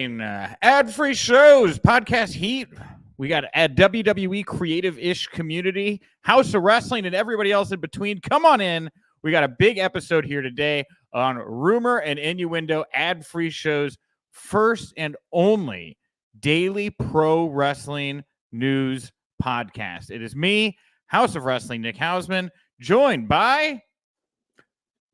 Wrestling, ad-free shows, podcast heat. We got a WWE creative-ish community, House of Wrestling, and everybody else in between. Come on in. We got a big episode here today on Rumor and Innuendo ad-free shows, first and only daily pro wrestling news podcast. It is me, House of Wrestling, Nick Hausman, joined by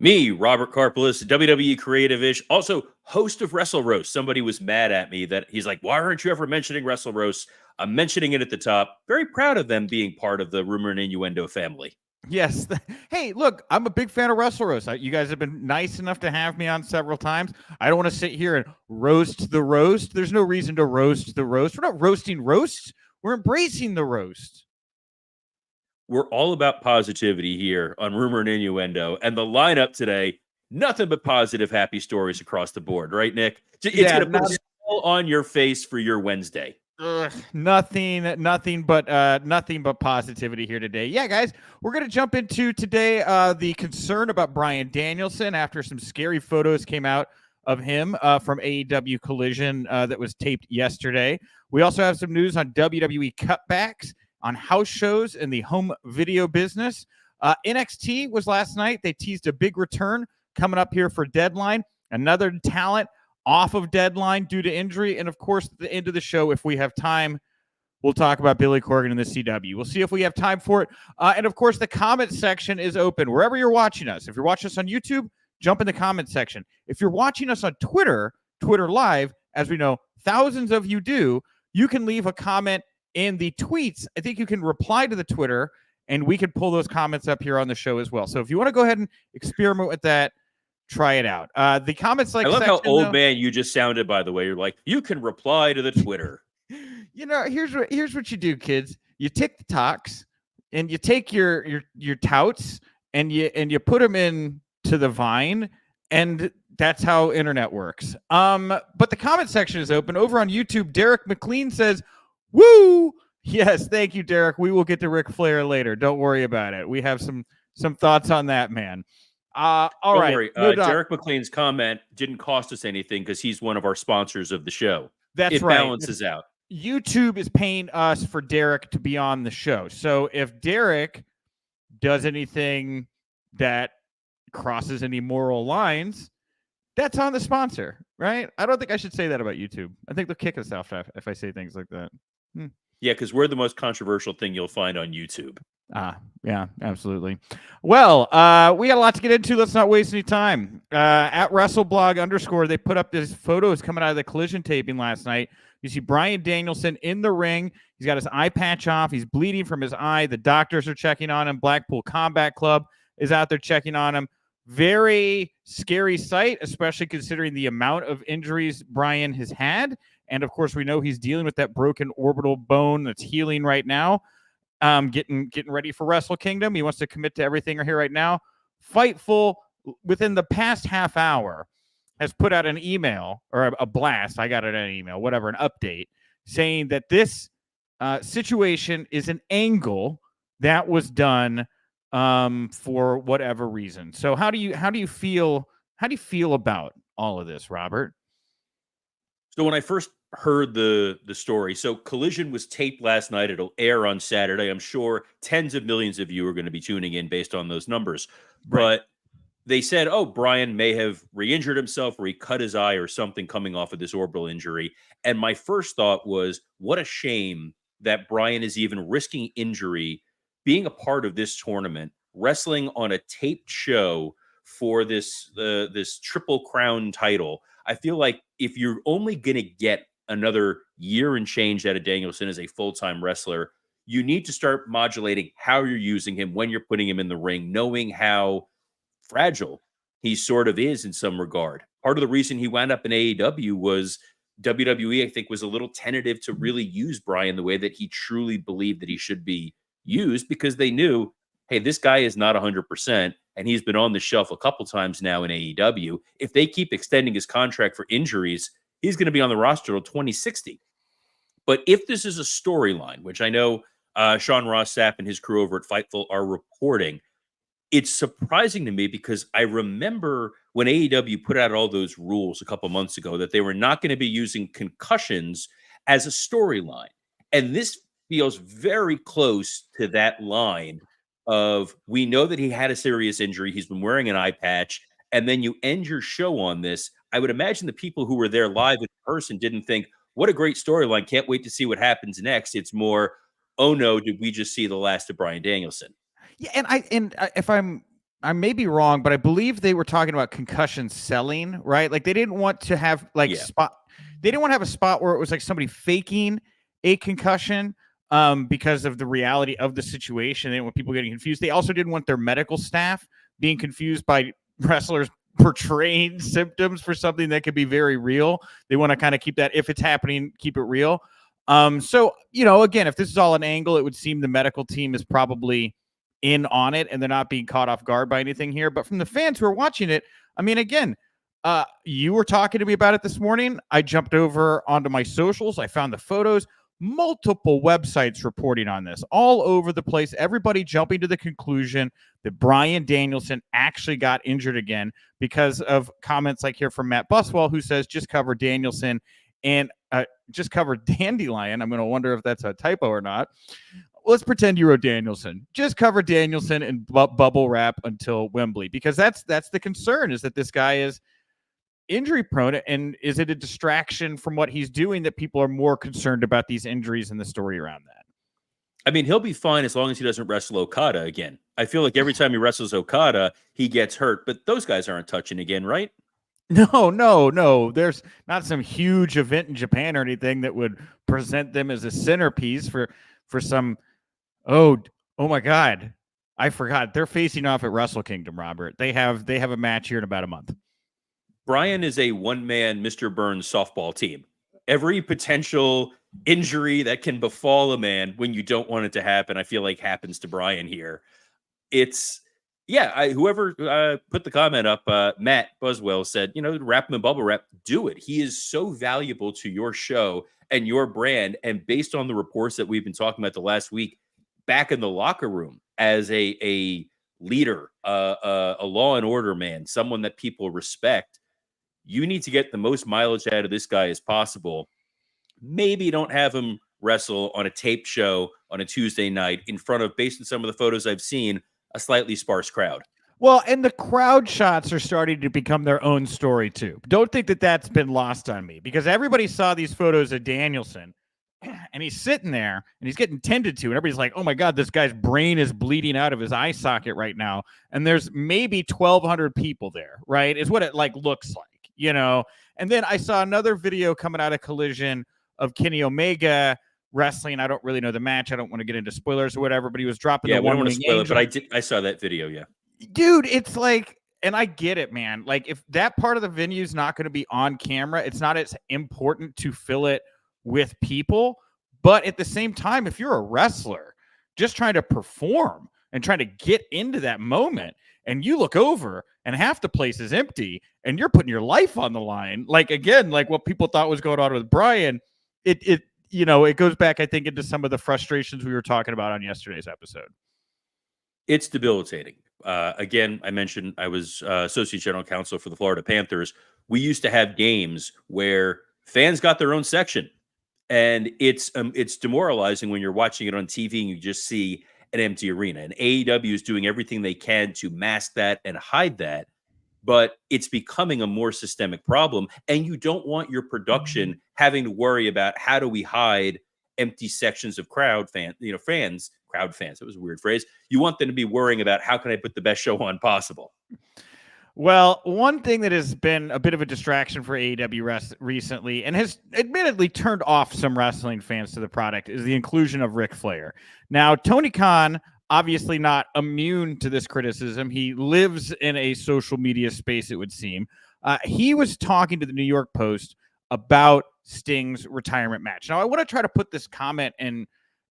me, Robert Karpeles, WWE creative-ish, also host of Wrestle Roast. Somebody was mad at me that he's like, why aren't you ever mentioning Wrestle Roast? I'm mentioning it at the top. Very proud of them being part of the Rumor and Innuendo family. Yes. Hey, look, I'm a big fan of Wrestle Roast. You guys have been nice enough to have me on several times. I don't want to sit here and roast the roast. There's no reason to roast the roast. We're not roasting roasts. We're embracing the roast. We're all about positivity here on Rumor and Innuendo. And the lineup today, nothing but positive, happy stories across the board. Right, Nick? It's going to put a smile on your face for your Wednesday. Nothing but positivity here today. Yeah, guys, we're going to jump into today the concern about Bryan Danielson after some scary photos came out of him from AEW Collision that was taped yesterday. We also have some news on WWE Cutbacks, on house shows in the home video business. NXT was last night. They teased a big return coming up here for Deadline. Another talent off of Deadline due to injury. And, of course, at the end of the show, if we have time, we'll talk about Billy Corgan and the CW. We'll see if we have time for it. And, of course, the comment section is open wherever you're watching us. If you're watching us on YouTube, jump in the comment section. If you're watching us on Twitter Live, as we know, thousands of you do, you can leave a comment in the tweets. I think you can reply to the Twitter, and we can pull those comments up here on the show as well. So if you want to go ahead and experiment with that, try it out. The comments like I love how old man you just sounded, by the way. You're like, you can reply to the Twitter. You know, here's what you do, kids. You take the talks and you take your touts and you put them in to the Vine, and that's how internet works. But the comment section is open over on YouTube. Derek McLean says, woo! Yes, thank you, Derek. We will get to Ric Flair later. Don't worry about it. We have some thoughts on that, man. All right. Worry. Derek McLean's comment didn't cost us anything because he's one of our sponsors of the show. That's right. It balances out. YouTube is paying us for Derek to be on the show. So if Derek does anything that crosses any moral lines, that's on the sponsor, right? I don't think I should say that about YouTube. I think they'll kick us off if I say things like that. Yeah, because we're the most controversial thing you'll find on YouTube. Yeah, absolutely. Well, we got a lot to get into. Let's not waste any time. At WrestleBlog_, they put up these photos coming out of the Collision taping last night. You see Bryan Danielson in the ring. He's got his eye patch off. He's bleeding from his eye. The doctors are checking on him. Blackpool Combat Club is out there checking on him. Very scary sight, especially considering the amount of injuries Bryan has had. And, of course, we know he's dealing with that broken orbital bone that's healing right now. Getting ready for Wrestle Kingdom. He wants to commit to everything here right now. Fightful, within the past half hour, has put out an email or a blast. I got it in an email, whatever, an update saying that this situation is an angle that was done for whatever reason. So how do you feel about all of this, Robert? So when I first heard the story, so Collision was taped last night. It'll air on Saturday. I'm sure tens of millions of you are going to be tuning in based on those numbers. Right. But they said, oh, Bryan may have re-injured himself or he cut his eye or something coming off of this orbital injury. And my first thought was, what a shame that Bryan is even risking injury, being a part of this tournament, wrestling on a taped show for this Triple Crown title. I feel like if you're only going to get another year and change out of Danielson as a full-time wrestler, you need to start modulating how you're using him when you're putting him in the ring, knowing how fragile he sort of is in some regard. Part of the reason he wound up in AEW was WWE, I think, was a little tentative to really use Bryan the way that he truly believed that he should be used, because they knew, hey, this guy is not 100%, and he's been on the shelf a couple times now in AEW. If they keep extending his contract for injuries, he's going to be on the roster till 2060. But if this is a storyline, which I know Sean Ross Sapp and his crew over at Fightful are reporting, it's surprising to me because I remember when AEW put out all those rules a couple months ago that they were not going to be using concussions as a storyline. And this feels very close to that line of, we know that he had a serious injury. He's been wearing an eye patch. And then you end your show on this. I would imagine the people who were there live in person didn't think, what a great storyline. Can't wait to see what happens next. It's more, oh no, did we just see the last of Bryan Danielson? Yeah, and if I may be wrong, but I believe they were talking about concussion selling, right? Like they didn't want to have like they didn't want to have a spot where it was like somebody faking a concussion because of the reality of the situation. They didn't want people getting confused. They also didn't want their medical staff being confused by wrestlers portraying symptoms for something that could be very real. They want to kind of keep that, if it's happening, keep it real. So, you know, again, if this is all an angle, it would seem the medical team is probably in on it and they're not being caught off guard by anything here. But from the fans who are watching it, I mean, again, you were talking to me about it this morning. I jumped over onto my socials. I found the photos, multiple websites reporting on this all over the place. Everybody jumping to the conclusion that Bryan Danielson actually got injured again because of comments like here from Matt Buswell, who says just cover Danielson and just cover Dandelion. I'm going to wonder if that's a typo or not. Let's pretend you wrote Danielson. Just cover Danielson and bubble wrap until Wembley, because that's the concern, is that this guy is injury prone, and is it a distraction from what he's doing that people are more concerned about these injuries and the story around that? I mean, he'll be fine as long as he doesn't wrestle Okada again. I feel like every time he wrestles Okada, he gets hurt, but those guys aren't touching again, right? No. There's not some huge event in Japan or anything that would present them as a centerpiece for some. Oh my God. I forgot. They're facing off at Wrestle Kingdom, Robert. They have a match here in about a month. Bryan is a one-man Mr. Burns softball team. Every potential injury that can befall a man when you don't want it to happen, I feel like happens to Bryan here. It's, whoever put the comment up, Matt Buswell said, wrap him in bubble wrap, do it. He is so valuable to your show and your brand. And based on the reports that we've been talking about the last week, back in the locker room as a leader, a law and order man, someone that people respect, you need to get the most mileage out of this guy as possible. Maybe don't have him wrestle on a taped show on a Tuesday night in front of, based on some of the photos I've seen, a slightly sparse crowd. Well, and the crowd shots are starting to become their own story too. Don't think that that's been lost on me, because everybody saw these photos of Danielson and he's sitting there and he's getting tended to, and everybody's like, oh my God, this guy's brain is bleeding out of his eye socket right now. And there's maybe 1,200 people there, right? Is what it like looks like, And then I saw another video coming out of Collision of Kenny Omega wrestling. I don't really know the match. I don't want to get into spoilers or whatever, but he was dropping the one. I don't want to spoil it, but I saw that video. Yeah. Dude, it's like, and I get it, man. Like, if that part of the venue is not going to be on camera, it's not as important to fill it with people. But at the same time, if you're a wrestler just trying to perform and trying to get into that moment, and you look over and half the place is empty and you're putting your life on the line, like, again, like what people thought was going on with Bryan, it goes back, I think, into some of the frustrations we were talking about on yesterday's episode. It's debilitating. Again, I mentioned I was associate general counsel for the Florida Panthers. We used to have games where fans got their own section, and it's demoralizing when you're watching it on TV and you just see an empty arena. And AEW is doing everything they can to mask that and hide that, but it's becoming a more systemic problem. And you don't want your production having to worry about, how do we hide empty sections of crowd fans. That was a weird phrase. You want them to be worrying about, how can I put the best show on possible? Well, one thing that has been a bit of a distraction for AEW recently, and has admittedly turned off some wrestling fans to the product, is the inclusion of Ric Flair. Now, Tony Khan, obviously not immune to this criticism. He lives in a social media space, it would seem. He was talking to the New York Post about Sting's retirement match. Now, I want to try to put this comment in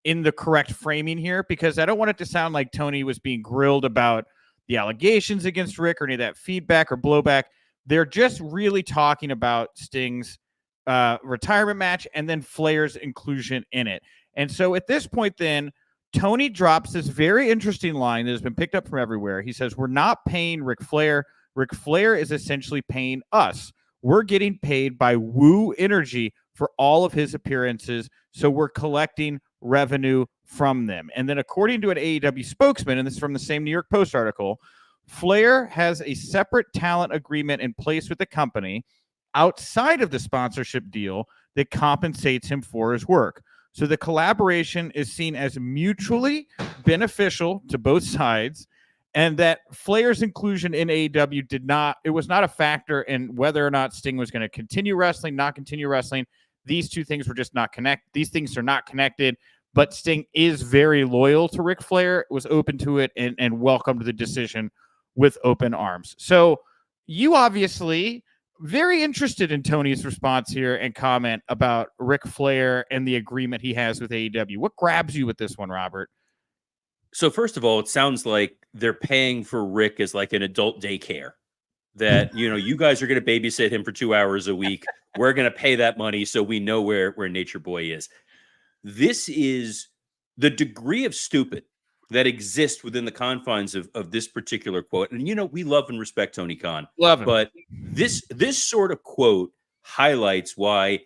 the correct framing here, because I don't want it to sound like Tony was being grilled about the allegations against Rick or any of that feedback or blowback. They're just really talking about Sting's retirement match and then Flair's inclusion in it. And so at this point, then, Tony drops this very interesting line that has been picked up from everywhere. He says, we're not paying Ric Flair. Ric Flair is essentially paying us. We're getting paid by Woo Energy for all of his appearances, so we're collecting revenue from them. And then according to an AEW spokesman, and this is from the same New York Post article, Flair has a separate talent agreement in place with the company outside of the sponsorship deal that compensates him for his work. So the collaboration is seen as mutually beneficial to both sides, and that Flair's inclusion in AEW was not a factor in whether or not Sting was going to continue wrestling, not continue wrestling. These two things were just not connected. These things are not connected, but Sting is very loyal to Ric Flair, was open to it, and welcomed the decision with open arms. So you obviously very interested in Tony's response here and comment about Ric Flair and the agreement he has with AEW. What grabs you with this one, Robert? So first of all, it sounds like they're paying for Rick as like an adult daycare. That, you know, you guys are going to babysit him for 2 hours a week. We're going to pay that money so we know where Nature Boy is. This is the degree of stupid that exists within the confines of this particular quote. And, you know, we love and respect Tony Khan. Love him. But this sort of quote highlights why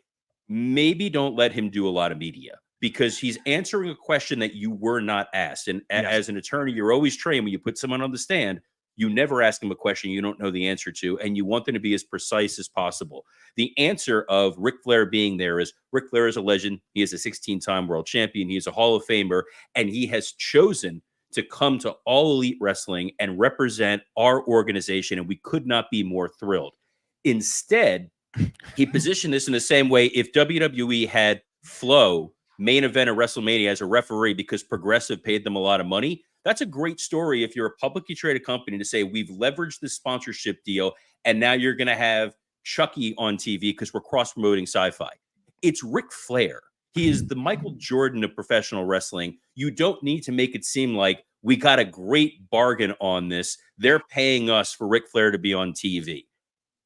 maybe don't let him do a lot of media, because he's answering a question that you were not asked. And as an attorney, you're always trained when you put someone on the stand, you never ask them a question you don't know the answer to, and you want them to be as precise as possible. The answer of Ric Flair being there is Ric Flair is a legend. He is a 16-time world champion. He is a Hall of Famer, and he has chosen to come to All Elite Wrestling and represent our organization, and we could not be more thrilled. Instead, he positioned this in the same way if WWE had Flo main event of WrestleMania as a referee because Progressive paid them a lot of money. That's a great story if you're a publicly traded company to say, we've leveraged this sponsorship deal, and now you're going to have Chucky on TV because we're cross-promoting sci-fi. It's Ric Flair. He is the Michael Jordan of professional wrestling. You don't need to make it seem like we got a great bargain on this. They're paying us for Ric Flair to be on TV.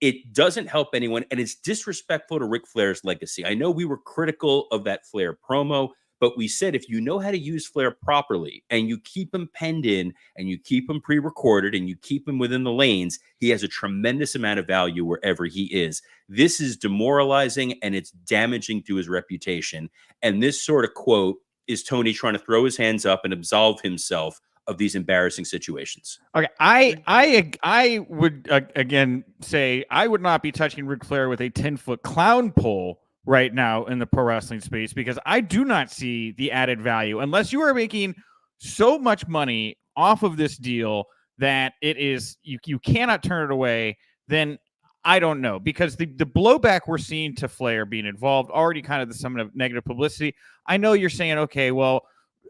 It doesn't help anyone, and it's disrespectful to Ric Flair's legacy. I know we were critical of that Flair promo, but we said if you know how to use Flair properly and you keep him penned in and you keep him pre-recorded and you keep him within the lanes, he has a tremendous amount of value wherever he is. This is demoralizing and it's damaging to his reputation. And this sort of quote is Tony trying to throw his hands up and absolve himself of these embarrassing situations. Okay, I would again say I would not be touching Ric Flair with a 10-foot clown pole right now in the pro wrestling space, because I do not see the added value unless you are making so much money off of this deal that it is you cannot turn it away. Then I don't know, because the blowback we're seeing to Flair being involved already kind of some of negative publicity. I know you're saying, okay, well,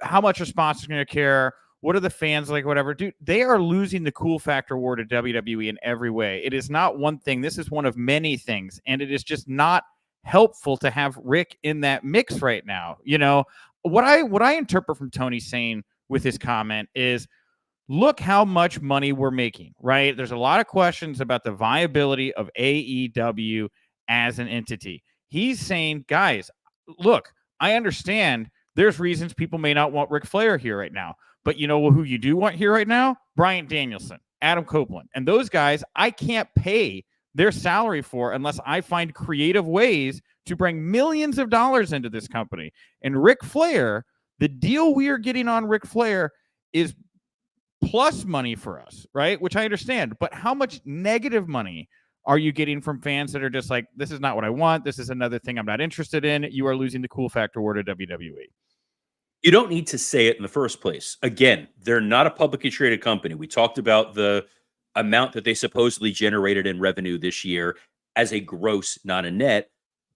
how much are sponsors going to care? What are the fans like? Whatever, dude. They are losing the cool factor war to WWE in every way. It is not one thing. This is one of many things, and it is just not helpful to have Rick in that mix right now. You know, what I interpret from Tony saying with his comment is, look how much money we're making, right? There's a lot of questions about the viability of AEW as an entity. He's saying, guys, look, I understand there's reasons people may not want Ric Flair here right now, but you know who you do want here right now? Bryan Danielson, Adam Copeland, and those guys I can't pay their salary for unless I find creative ways to bring millions of dollars into this company. And Ric Flair, the deal we are getting on Ric Flair is plus money for us, right? Which I understand, but how much negative money are you getting from fans that are just like, this is not what I want. This is another thing I'm not interested in. You are losing the cool factor war to WWE. You don't need to say it in the first place. Again, they're not a publicly traded company. We talked about the amount that they supposedly generated in revenue this year as a gross, not a net.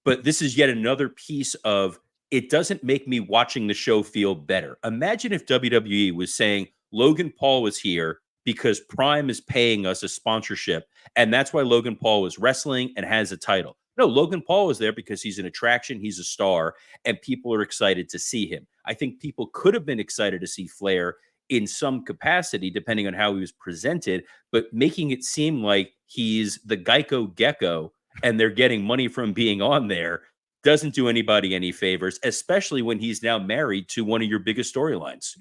But this is yet another piece of, it doesn't make me watching the show feel better. Imagine if WWE was saying Logan Paul was here because Prime is paying us a sponsorship, and that's why Logan Paul was wrestling and has a title. No, Logan Paul is there because he's an attraction, he's a star, and people are excited to see him. I think people could have been excited to see Flair in some capacity, depending on how he was presented, but making it seem like he's the Geico Gecko and they're getting money from being on there doesn't do anybody any favors, especially when he's now married to one of your biggest storylines.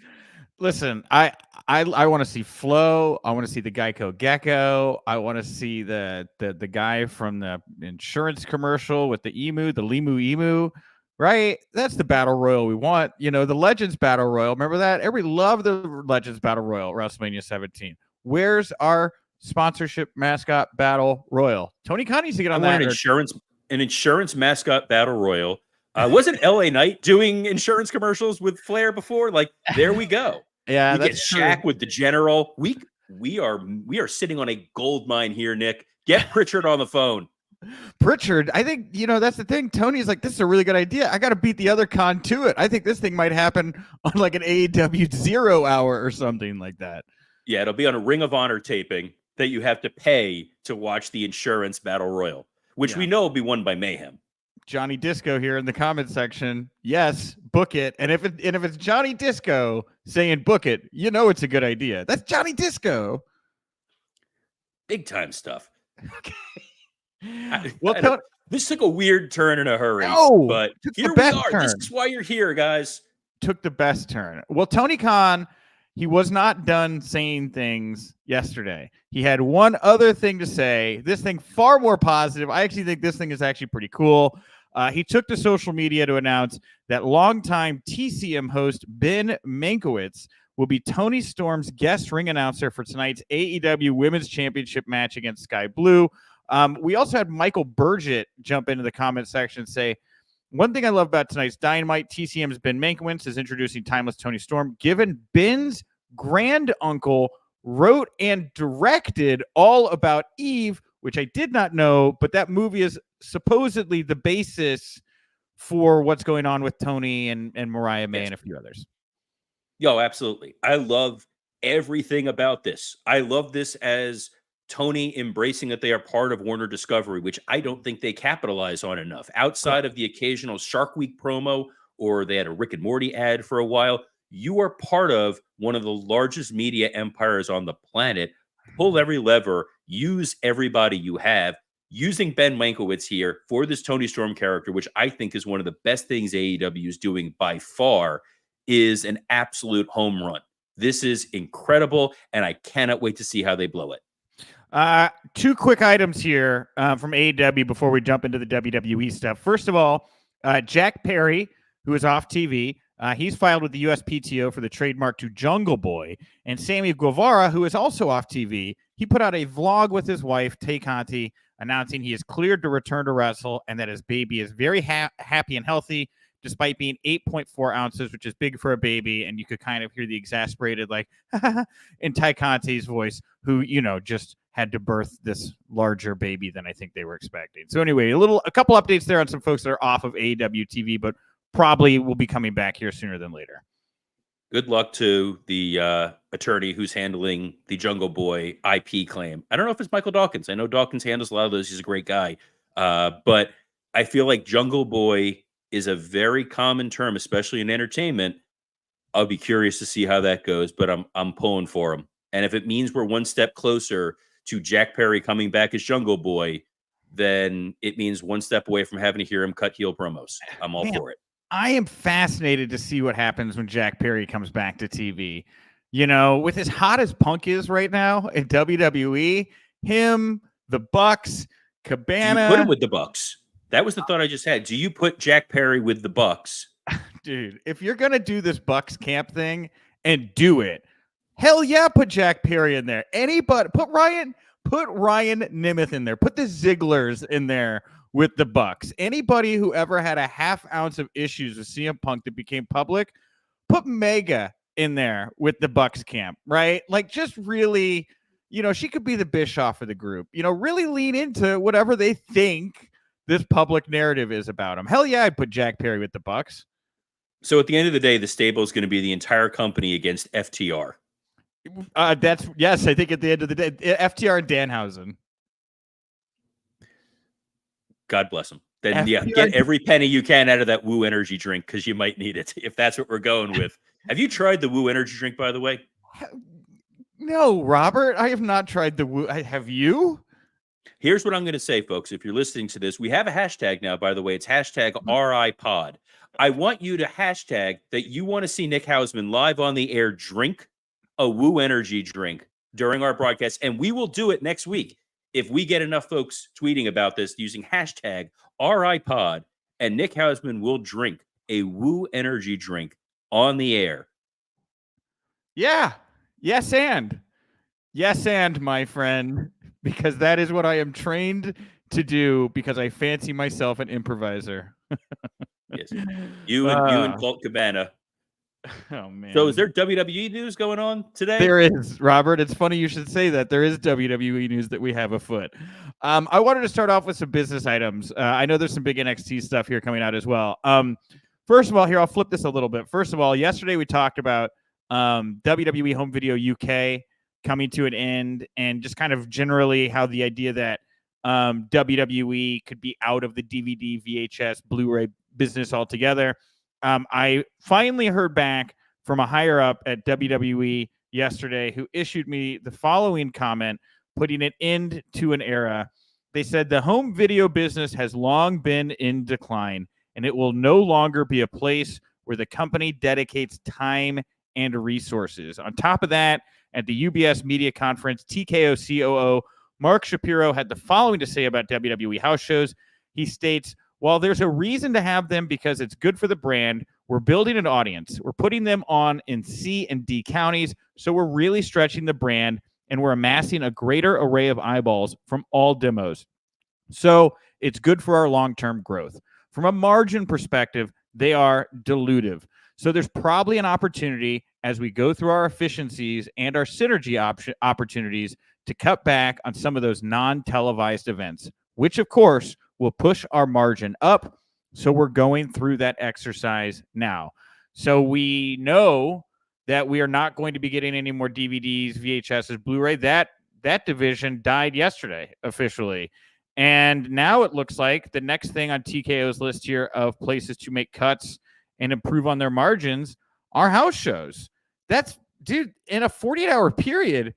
Listen, I want to see Flo. I want to see the Geico Gecko. I want to see the guy from the insurance commercial with the Limu. Right? That's the battle royal we want. The Legends battle royal. Remember that? Everybody loved the Legends battle royal, WrestleMania 17. Where's our sponsorship mascot battle royal? Tony Khan needs to get on that. An insurance mascot battle royal. Wasn't LA Knight doing insurance commercials with Flair before? Like, there we go. Yeah, we get Shaq with the General. We are sitting on a gold mine here, Nick. Get Pritchard on the phone. Pritchard, I think, that's the thing. Tony's like, this is a really good idea. I got to beat the other con to it. I think this thing might happen on like an AEW 0 hour or something like that. Yeah, it'll be on a Ring of Honor taping that you have to pay to watch the insurance battle royal, which we know will be won by Mayhem. Johnny Disco here in the comment section. Yes, book it. And if it's Johnny Disco saying book it, it's a good idea. That's Johnny Disco. Big time stuff. Okay. This took a weird turn in a hurry. But here we are. This is why you're here, guys. Took the best turn. Well, Tony Khan, he was not done saying things yesterday. He had one other thing to say. This thing far more positive. I actually think this thing is actually pretty cool. He took to social media to announce that longtime TCM host Ben Mankiewicz will be Tony Storm's guest ring announcer for tonight's AEW Women's Championship match against Sky Blue. We also had Michael Burgett jump into the comment section and say, one thing I love about tonight's Dynamite, TCM's Ben Mankiewicz is introducing Timeless Tony Storm, given Ben's grand uncle wrote and directed All About Eve, which I did not know, but that movie is supposedly the basis for what's going on with Tony and Mariah May and a few others. Yo, absolutely. I love everything about this. I love this as Tony embracing that they are part of Warner Discovery, which I don't think they capitalize on enough. Outside of the occasional Shark Week promo, or they had a Rick and Morty ad for a while, you are part of one of the largest media empires on the planet. Pull every lever, use everybody you have. Using Ben Mankiewicz here for this Tony Storm character, which I think is one of the best things AEW is doing by far, is an absolute home run. This is incredible, and I cannot wait to see how they blow it. Two quick items here from AEW before we jump into the WWE stuff. First of all, Jack Perry, who is off TV, he's filed with the USPTO for the trademark to Jungle Boy. And Sammy Guevara, who is also off TV, he put out a vlog with his wife, Tay Conti, announcing he is cleared to return to wrestle and that his baby is very happy and healthy, despite being 8.4 ounces, which is big for a baby. And you could kind of hear the exasperated, like, in Tay Conti's voice, who, just had to birth this larger baby than I think they were expecting. So anyway, a couple updates there on some folks that are off of AEW TV, but probably will be coming back here sooner than later. Good luck to the attorney who's handling the Jungle Boy IP claim. I don't know if it's Michael Dawkins. I know Dawkins handles a lot of those. He's a great guy. But I feel like Jungle Boy is a very common term, especially in entertainment. I'll be curious to see how that goes, but I'm pulling for him. And if it means we're one step closer to Jack Perry coming back as Jungle Boy, then it means one step away from having to hear him cut heel promos. I'm all for it. I am fascinated to see what happens when Jack Perry comes back to TV. With as hot as Punk is right now in WWE, him, the Bucks, Cabana. Do you put him with the Bucks? That was the thought I just had. Do you put Jack Perry with the Bucks? Dude, if you're going to do this Bucks camp thing and do it, hell yeah, put Jack Perry in there. Anybody, put Ryan Nemeth in there. Put the Zigglers in there with the Bucks. Anybody who ever had a half ounce of issues with CM Punk that became public, put Mega in there with the Bucks camp, right? Like, just really, she could be the Bischoff of the group. Really lean into whatever they think this public narrative is about him. Hell yeah, I'd put Jack Perry with the Bucks. So at the end of the day, the stable is going to be the entire company against FTR. Yes, I think at the end of the day, FTR and Danhausen. God bless him. Then get every penny you can out of that Woo energy drink, because you might need it if that's what we're going with. Have you tried the Woo energy drink, by the way? No, Robert, I have not tried the Woo. Have you? Here's what I'm going to say, folks. If you're listening to this, we have a hashtag now, by the way. It's hashtag RIPod. I want you to hashtag that you want to see Nick Hausman live on the air drink a Woo Energy drink during our broadcast, and we will do it next week. If we get enough folks tweeting about this using hashtag RIPod, and Nick Hausman will drink a Woo Energy drink on the air. Yeah. Yes, and my friend, because that is what I am trained to do, because I fancy myself an improviser. Yes. You and Colt Cabana. Oh, man. So is there WWE news going on today? There is, Robert. It's funny you should say that. There is WWE news that we have afoot. I wanted to start off with some business items. I know there's some big NXT stuff here coming out as well. First of all, here, I'll flip this a little bit. First of all, yesterday we talked about WWE Home Video UK coming to an end, and just kind of generally how the idea that WWE could be out of the DVD, VHS, Blu-ray business altogether. I finally heard back from a higher up at WWE yesterday who issued me the following comment, putting an end to an era. They said the home video business has long been in decline, and it will no longer be a place where the company dedicates time and resources. On top of that, at the UBS media conference, TKO COO Mark Shapiro had the following to say about WWE house shows. He states, while there's a reason to have them because it's good for the brand, we're building an audience. We're putting them on in C and D counties, so we're really stretching the brand, and we're amassing a greater array of eyeballs from all demos. So it's good for our long-term growth. From a margin perspective, they are dilutive. So there's probably an opportunity as we go through our efficiencies and our synergy opportunities to cut back on some of those non-televised events, which of course will push our margin up. So we're going through that exercise now. So we know that we are not going to be getting any more DVDs, VHSs, Blu-ray. That division died yesterday officially. And now it looks like the next thing on TKO's list here of places to make cuts and improve on their margins are house shows. That's, dude, in a 48-hour period,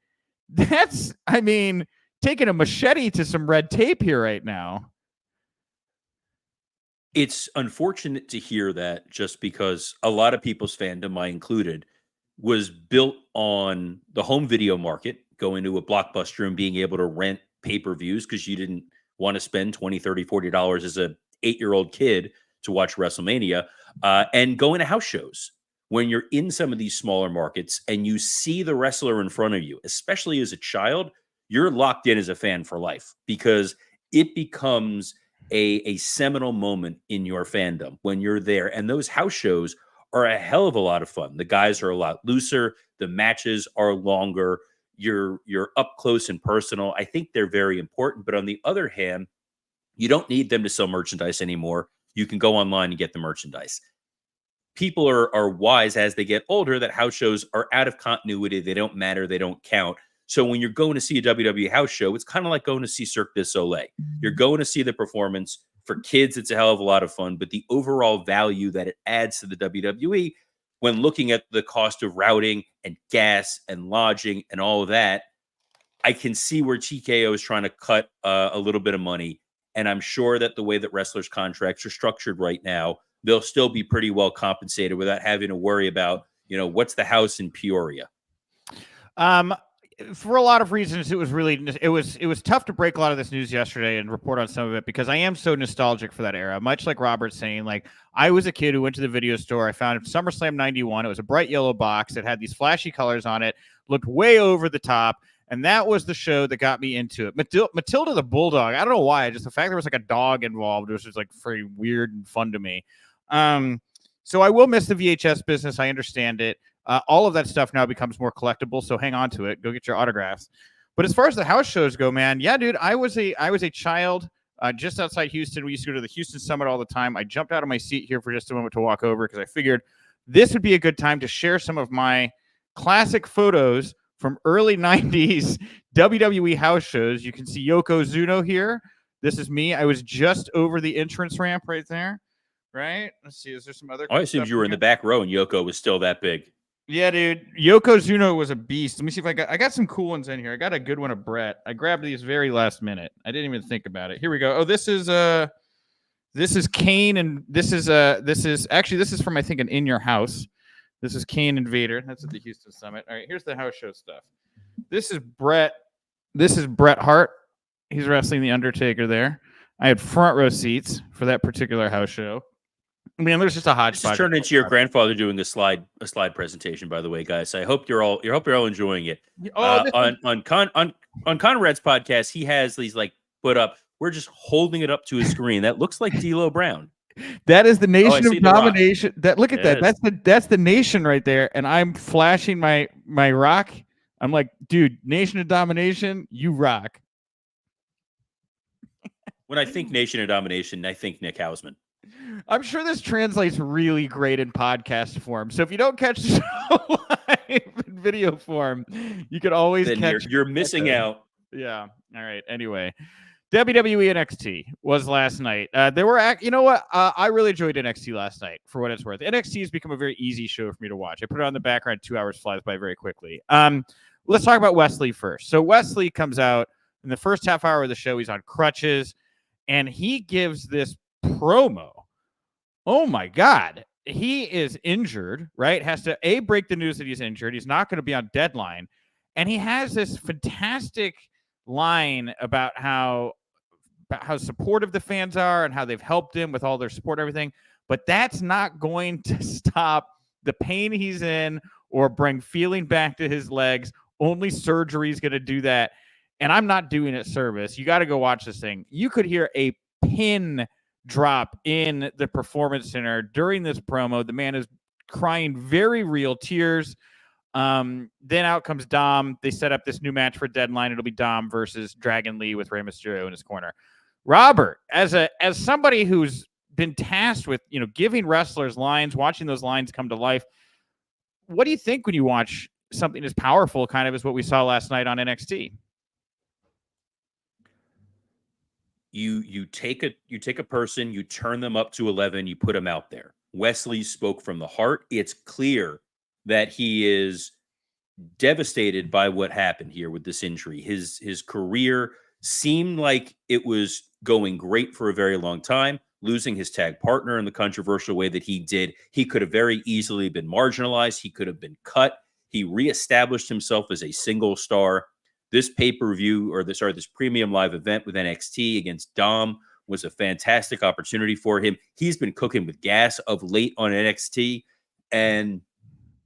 that's, I mean, taking a machete to some red tape here right now. It's unfortunate to hear that, just because a lot of people's fandom, I included, was built on the home video market, going to a Blockbuster and being able to rent pay-per-views because you didn't want to spend $20, $30, $40 as a 8-year-old kid to watch WrestleMania, and going to house shows. When you're in some of these smaller markets and you see the wrestler in front of you, especially as a child, you're locked in as a fan for life, because it becomes a seminal moment in your fandom when you're there. And those house shows are a hell of a lot of fun. The guys are a lot looser. The matches are longer. You're up close and personal. I think they're very important. But on the other hand, you don't need them to sell merchandise anymore. You can go online and get the merchandise. People are wise as they get older that house shows are out of continuity. They don't matter. They don't count. So when you're going to see a WWE house show, it's kind of like going to see Cirque du Soleil. You're going to see the performance. For kids, it's a hell of a lot of fun, but the overall value that it adds to the WWE, when looking at the cost of routing and gas and lodging and all of that, I can see where TKO is trying to cut a little bit of money. And I'm sure that the way that wrestlers' contracts are structured right now, they'll still be pretty well compensated without having to worry about, what's the house in Peoria. For a lot of reasons, it was tough to break a lot of this news yesterday and report on some of it, because I am so nostalgic for that era. Much like Robert's saying, like, I was a kid who went to the video store. I found SummerSlam 91. It was a bright yellow box. It had these flashy colors on it, looked way over the top. And that was the show that got me into it. Matilda the Bulldog. I don't know why. Just the fact there was like a dog involved was just like very weird and fun to me. So I will miss the VHS business. I understand it. All of that stuff now becomes more collectible, so hang on to it. Go get your autographs. But as far as the house shows go, man, yeah, dude, I was a child just outside Houston. We used to go to the Houston Summit all the time. I jumped out of my seat here for just a moment to walk over because I figured this would be a good time to share some of my classic photos from early 90s WWE house shows. You can see Yokozuna here. This is me. I was just over the entrance ramp right there. Right? Let's see. Is there some other? I assumed you were in the back row and Yoko was still that big. Yeah, dude. Yokozuna was a beast. Let me see if I got some cool ones in here. I got a good one of Brett. I grabbed these very last minute. I didn't even think about it. Here we go. Oh, this is Kane, and this is from, I think, an In Your House. This is Kane and Vader. That's at the Houston Summit. All right, here's the house show stuff. This is Brett. This is Bret Hart. He's wrestling the Undertaker there. I had front row seats for that particular house show. I mean, there's just a hodgepodge. This turned into your grandfather doing a slide presentation, by the way, guys. I hope you're all enjoying it. On Conrad's podcast, he has these like put up. We're just holding it up to his screen. That looks like D'Lo Brown. That is the Nation of Domination. Look at that. That's the Nation right there. And I'm flashing my rock. I'm like, dude, Nation of Domination, you rock. When I think Nation of Domination, I think Nick Hausman. I'm sure this translates really great in podcast form. So if you don't catch the show live in video form, you can always catch. You're missing out. Yeah. All right. Anyway, WWE NXT was last night. There were, you know what? I really enjoyed NXT last night, for what it's worth. NXT has become a very easy show for me to watch. I put it on the background. 2 hours flies by very quickly. Let's talk about Wes Lee first. So Wes Lee comes out in the first half hour of the show. He's on crutches, and he gives this promo. Oh my God. He is injured, right? Has to break the news that he's injured. He's not going to be on Deadline. And he has this fantastic line about how supportive the fans are and how they've helped him with all their support and everything. But that's not going to stop the pain he's in or bring feeling back to his legs. Only surgery is going to do that. And I'm not doing it service. You got to go watch this thing. You could hear a pin drop in the Performance Center during this promo. The man is crying very real tears. Then out comes Dom. They set up this new match for Deadline. It'll be Dom versus Dragon Lee with Rey Mysterio in his corner. Robert, as somebody who's been tasked with, giving wrestlers lines, watching those lines come to life, what do you think when you watch something as powerful kind of as what we saw last night on NXT? You take a person, you turn them up to 11, you put them out there. Wes Lee spoke from the heart. It's clear that he is devastated by what happened here with this injury. His career seemed like it was going great for a very long time. Losing his tag partner in the controversial way that he did, he could have very easily been marginalized. He could have been cut. He reestablished himself as a single star. This pay-per-view, or this premium live event with NXT against Dom was a fantastic opportunity for him. He's been cooking with gas of late on NXT. And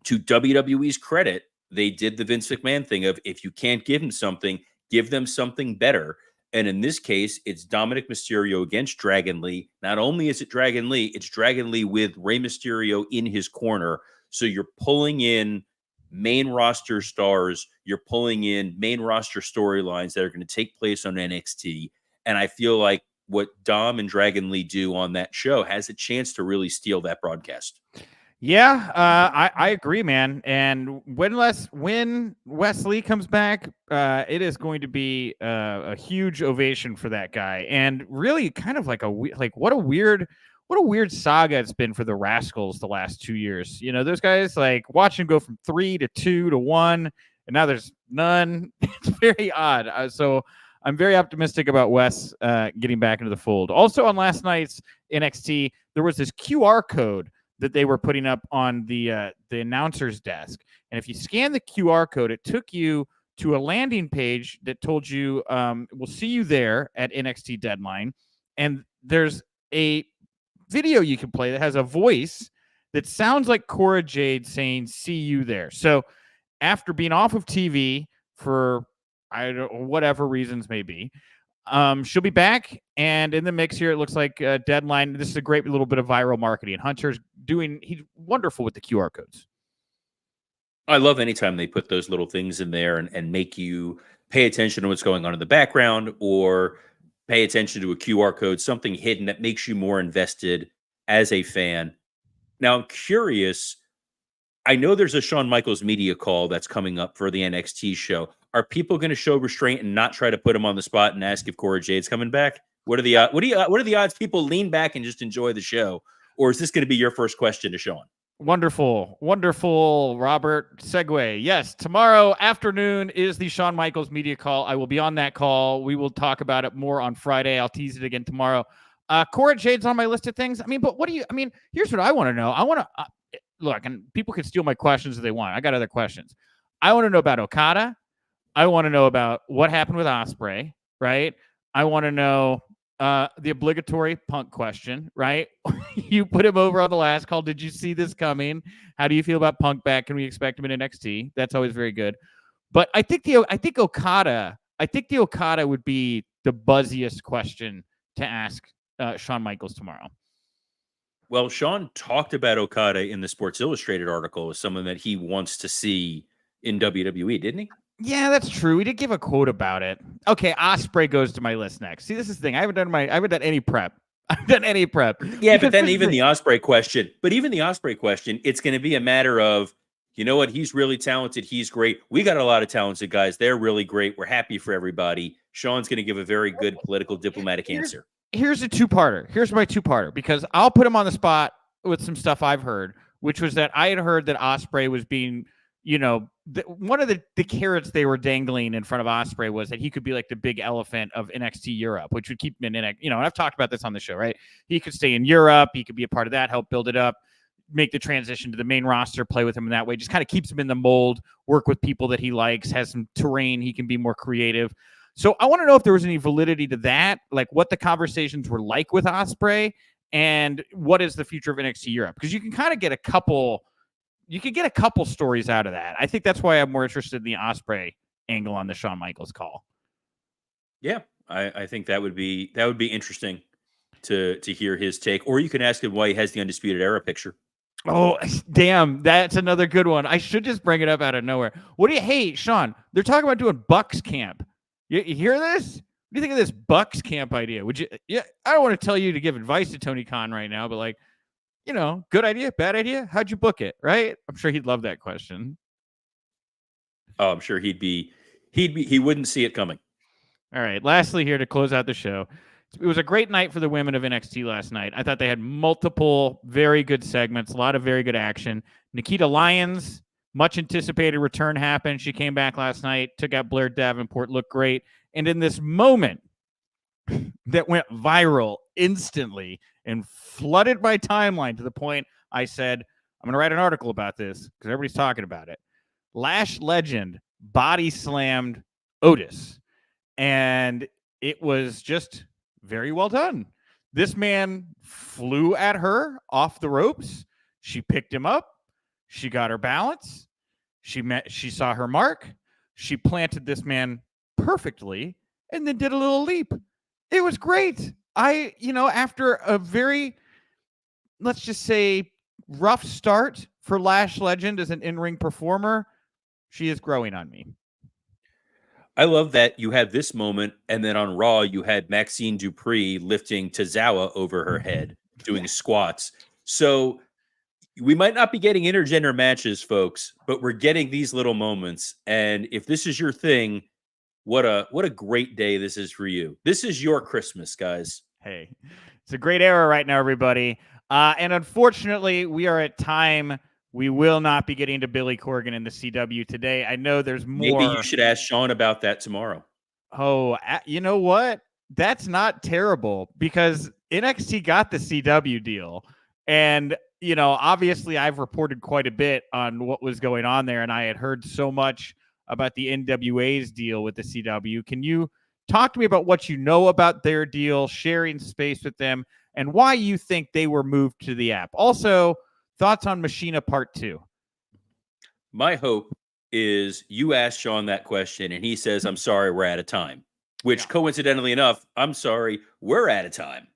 to WWE's credit, they did the Vince McMahon thing of, if you can't give him something, give them something better. And in this case, it's Dominic Mysterio against Dragon Lee. Not only is it Dragon Lee, it's Dragon Lee with Rey Mysterio in his corner. So you're pulling in main roster stars, you're pulling in main roster storylines that are going to take place on NXT. And I feel like what Dom and Dragon Lee do on that show has a chance to really steal that broadcast. Yeah, I agree, man. And when Wes Lee comes back, it is going to be a huge ovation for that guy. And really kind of like what a weird saga it's been for the Rascals the last 2 years. Those guys, like, watch him go from 3 to 2 to 1, and now there's none. It's very odd. So I'm very optimistic about Wes getting back into the fold. Also on last night's NXT, there was this QR code that they were putting up on the announcer's desk. And if you scan the QR code, it took you to a landing page that told you, we'll see you there at NXT Deadline. And there's a video you can play that has a voice that sounds like Cora Jade saying, see you there. So after being off of TV for, I don't know, whatever reasons may be, she'll be back, and in the mix here, it looks like Deadline. This is a great little bit of viral marketing. Hunter's he's wonderful with the QR codes. I love anytime they put those little things in there and make you pay attention to what's going on in the background, or pay attention to a QR code, something hidden that makes you more invested as a fan. Now, I'm curious. I know there's a Shawn Michaels media call that's coming up for the NXT show. Are people going to show restraint and not try to put him on the spot and ask if Cora Jade's coming back? What are the odds people lean back and just enjoy the show? Or is this going to be your first question to Shawn? Wonderful, wonderful, Robert. Segue. Yes, tomorrow afternoon is the Shawn Michaels media call. I will be on that call. We will talk about it more on Friday. I'll tease it again tomorrow. Cora Jade's on my list of things. I mean, but here's what I want to know. I want to look, and people can steal my questions if they want. I got other questions. I want to know about Okada. I want to know about what happened with Ospreay, right? I want to know the obligatory Punk question, right? You put him over on the last call. Did you see this coming? How do you feel about Punk back? Can we expect him in NXT? That's always very good. But I think the Okada would be the buzziest question to ask Shawn Michaels tomorrow. Well, Shawn talked about Okada in the Sports Illustrated article as someone that he wants to see in WWE, didn't he? Yeah, that's true. We did give a quote about it. Okay, Ospreay goes to my list next. See, this is the thing. I haven't done any prep. I've done any prep. Yeah, but then even the Ospreay question, it's going to be a matter of, you know what? He's really talented. He's great. We got a lot of talented guys. They're really great. We're happy for everybody. Shawn's going to give a very good political diplomatic answer. Here's a two-parter. Here's my two-parter, because I'll put him on the spot with some stuff I've heard, which was that I had heard that Ospreay was being, one of the carrots they were dangling in front of Ospreay was that he could be like the big elephant of NXT Europe, which would keep him in NXT. And I've talked about this on the show, right? He could stay in Europe. He could be a part of that, help build it up, make the transition to the main roster, play with him in that way. Just kind of keeps him in the mold, work with people that he likes, has some terrain. He can be more creative. So I want to know if there was any validity to that, like what the conversations were like with Ospreay and what is the future of NXT Europe? Because you can kind of get a couple stories out of that. I think that's why I'm more interested in the Ospreay angle on the Shawn Michaels call. Yeah, I think that would be interesting to hear his take. Or you can ask him why he has the Undisputed Era picture. Oh, damn. That's another good one. I should just bring it up out of nowhere. Hey, Sean, they're talking about doing Bucks camp. You hear this? What do you think of this Bucks camp idea? Would you? Yeah, I don't want to tell you to give advice to Tony Khan right now, but like, good idea, bad idea? How'd you book it? Right? I'm sure he'd love that question. Oh, I'm sure he wouldn't see it coming. All right. Lastly, here to close out the show. It was a great night for the women of NXT last night. I thought they had multiple very good segments, a lot of very good action. Nikita Lyons, much anticipated return happened. She came back last night, took out Blair Davenport, looked great. And in this moment that went viral instantly and flooded my timeline to the point I said, I'm going to write an article about this because everybody's talking about it. Lash Legend body slammed Otis. And it was just very well done. This man flew at her off the ropes. She picked him up. She got her balance. She saw her mark. She planted this man perfectly and then did a little leap. It was great. After a very, let's just say, rough start for Lash Legend as an in-ring performer, she is growing on me. I love that you had this moment, and then on Raw, you had Maxine Dupree lifting Tozawa over her head, doing squats. So we might not be getting intergender matches, folks, but we're getting these little moments. And if this is your thing, what a great day this is for you. This is your Christmas, guys. Hey, it's a great era right now, everybody. And unfortunately, we are at time. We will not be getting to Billy Corgan in the CW today. I know there's more. Maybe you should ask Sean about that tomorrow. Oh, you know what? That's not terrible because NXT got the CW deal. And, obviously I've reported quite a bit on what was going on there. And I had heard so much about the NWA's deal with the CW. Can you talk to me about what you know about their deal, sharing space with them, and why you think they were moved to the app? Also, thoughts on Machina Part 2? My hope is you ask Sean that question and he says, I'm sorry, we're out of time. Which, coincidentally enough, I'm sorry, we're out of time.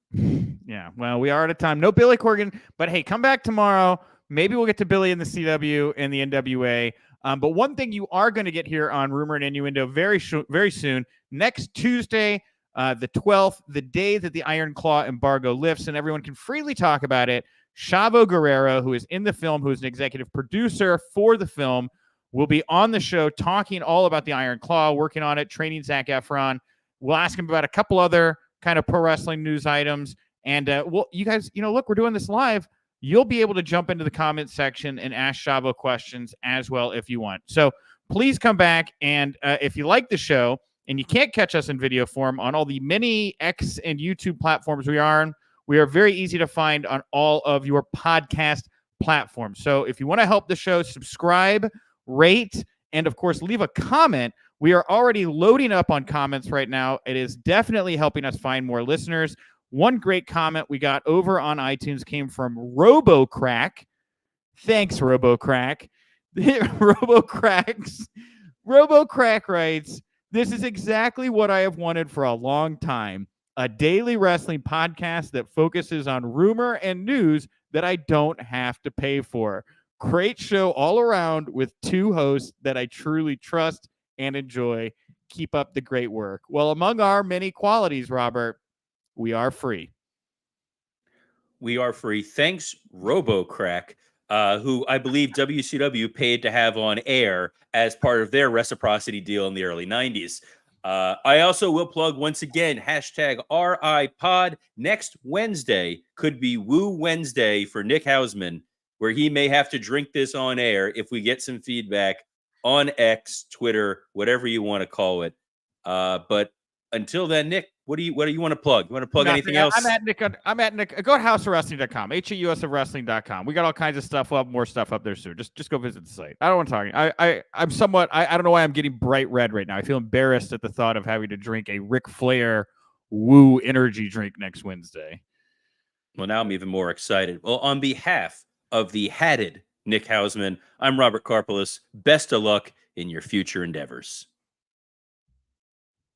Yeah, well, we are out of time. No Billy Corgan, but hey, come back tomorrow. Maybe we'll get to Billy in the CW and the NWA. But one thing you are going to get here on Rumor and Innuendo very soon, next Tuesday, the 12th, the day that the Iron Claw embargo lifts and everyone can freely talk about it, Chavo Guerrero, who is in the film, who is an executive producer for the film, will be on the show talking all about the Iron Claw, working on it, training Zac Efron. We'll ask him about a couple other kind of pro wrestling news items. And you guys, look, we're doing this live. you'll be able to jump into the comment section and ask Shavo questions as well if you want. So please come back. And if you like the show and you can't catch us in video form on all the many X and YouTube platforms we are on, we are very easy to find on all of your podcast platforms. So if you want to help the show, subscribe, rate, and of course, leave a comment. We are already loading up on comments right now. It is definitely helping us find more listeners. One great comment we got over on iTunes came from RoboCrack. Thanks, RoboCrack. RoboCrack writes, "This is exactly what I have wanted for a long time. A daily wrestling podcast that focuses on rumor and news that I don't have to pay for. Great show all around with two hosts that I truly trust and enjoy. Keep up the great work." Well, among our many qualities, Robert, we are free. We are free. Thanks, RoboCrack, who I believe WCW paid to have on air as part of their reciprocity deal in the early 90s. I also will plug once again, hashtag RIPod. Next Wednesday could be Woo Wednesday for Nick Hausman, where he may have to drink this on air if we get some feedback on X, Twitter, whatever you want to call it. But until then, Nick, what do you want to plug? You want to plug anything else? I'm at Nick. Go to hausofwrestling.com, hausofwrestling.com. We got all kinds of stuff up, more stuff up there soon. Just go visit the site. I don't want to talk. I'm somewhat. I don't know why I'm getting bright red right now. I feel embarrassed at the thought of having to drink a Ric Flair Woo energy drink next Wednesday. Well, now I'm even more excited. Well, on behalf of the hatted Nick Hausman, I'm Robert Karpeles. Best of luck in your future endeavors.